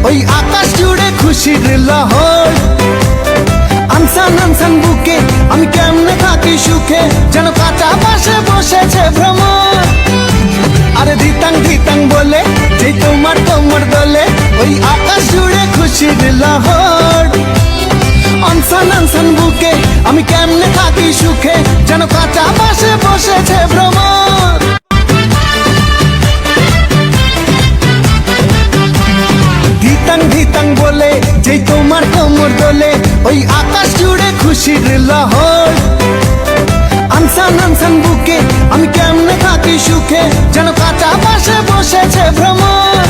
ওই আকাশ জুড়ে খুশির লহর। আনসান আনসান বুকে আমি কেমনে থাকি সুখে, যেন কাঁচা পাশে বসেছে ভ্রমর। আরে ধিতাং ধিতাং বলে যেই তোমার কোমর দোলে, ওই আকাশ জুড়ে খুশির লহর। আনসান আনসান বুকে আমি কেমনে থাকি সুখে, যেন কাঁচা পাশে বসেছে ভ্রমর। ধিতাং ধিতাং বলে যেই তোমার কোমর দোলে, ওই আকাশ জুড়ে খুশির লহর। আনসান আনসান বুকে আমি কেমনে থাকি সুখে, যেন কাঁচা পাশে বসেছে ভ্রমর।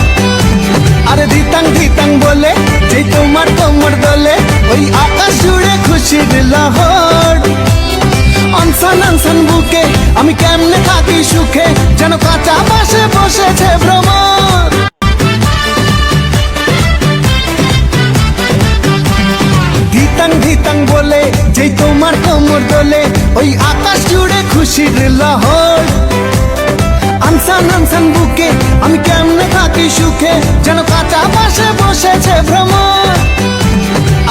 আরে ধিতাং ধিতাং বলে যেই তোমার কোমর দোলে, ওই আকাশ জুড়ে খুশির লহর। আনসান আনসান বুকে আমি কেমনে থাকি সুখে, যেন কাঁচা পাশে বসেছে ভ্রমর। ধিতাং ধিতাং বলে যেই তোমার কোমর দোলে, ওই আকাশ জুড়ে খুশির লহর। আনসান আনসান বুকে আমি কেমনে থাকি সুখে, যেন কাঁচা পাশে বসেছে ভ্রমর।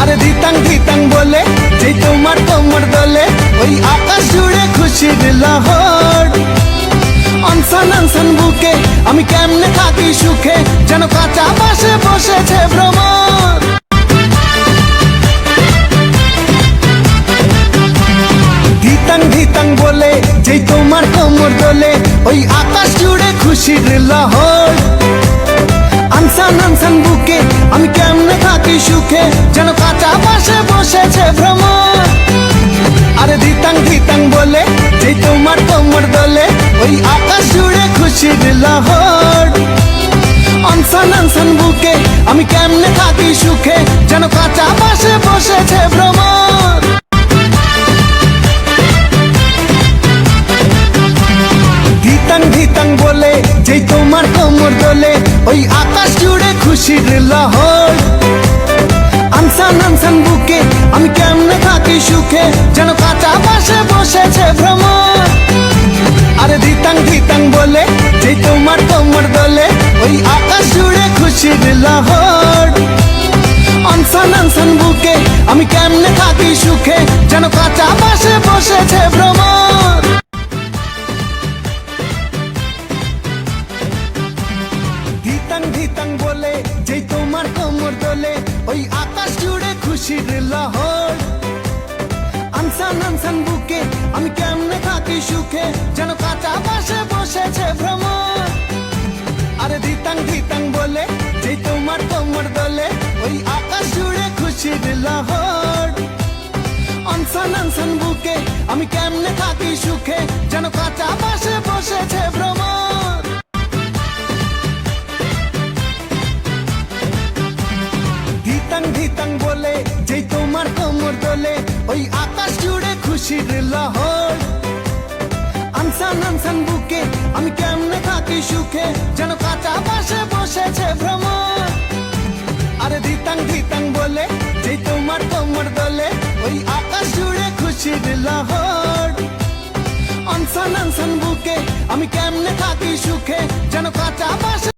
আরে ধিতাং ধিতাং বলে যেই তোমার কোমর দোলে, ওই আকাশ জুড়ে খুশির লহর। আনসান আনসান বুকে আমি কেমনে থাকি সুখে, যেন কাঁচা পাশে বসেছে ভ্রমর। ধিতাং ধিতাং বলে যেই তোমার কোমর দোলে, ওই আকাশ জুড়ে খুশির লহর। আনসান আনসান বুকে আমি কেমনে থাকি সুখে, যেন কাঁচা পাশে বসেছে ভ্রমর। আরে ধিতাং ধিতাং বলে যেই তোমার কোমর দোলে, ওই আকাশ জুড়ে খুশির লহর। আনসান আনসান বুকে আমি কেমনে থাকি সুখে, যেন কাঁচা পাশে বসেছে ভ্রমর। ধিতাং ধিতাং বলে যেই তোমার কোমর দোলে, ওই আকাশ জুড়ে খুশির লহর। আনসান আনসান বুকে আমি কেমনে থাকি সুখে, যেন কাঁচা পাশে বসেছে ভ্রমর। আরে ধিতাং ধিতাং বলে যেই তোমার কোমর দোলে, ওই আকাশ জুড়ে খুশির লহর। আনসান আনসান বুকে আমি কেমনে থাকি সুখে, যেন কাঁচা পাশে বসেছে ভ্রমর। ধিতাং ধিতাং বলে যেই তোমার কোমর দোলে, ওই আকাশ জুড়ে খুশির লহর। আনসান আনসান বুকে আমি কেমনে থাকি সুখে, যেন কাঁচা পাশে বসেছে ভ্রমর। আরে ধিতাং ধিতাং বলে যেই তোমার কোমর দোলে, ওই আকাশ জুড়ে খুশির লহর। আনসান আনসান বুকে আমি কেমনে থাকি সুখে, যেন কাঁচা পাশে বসেছে ভ্রমর। ধিতাং ধিতাং বলে যেই তোমার কোমর দোলে, ওই আকাশ জুড়ে খুশির লহর। আনসান আনসান বুকে আমি কেমনে থাকি সুখে, যেন কাঁচা পাশে বসেছে ভ্রমর। আরে ধিতাং ধিতাং বলে যেই তোমার কোমর দোলে, ওই আকাশ জুড়ে খুশির লহর। আনসান আনসান বুকে আমি কেমনে থাকি সুখে, যেন কাঁচা পাশে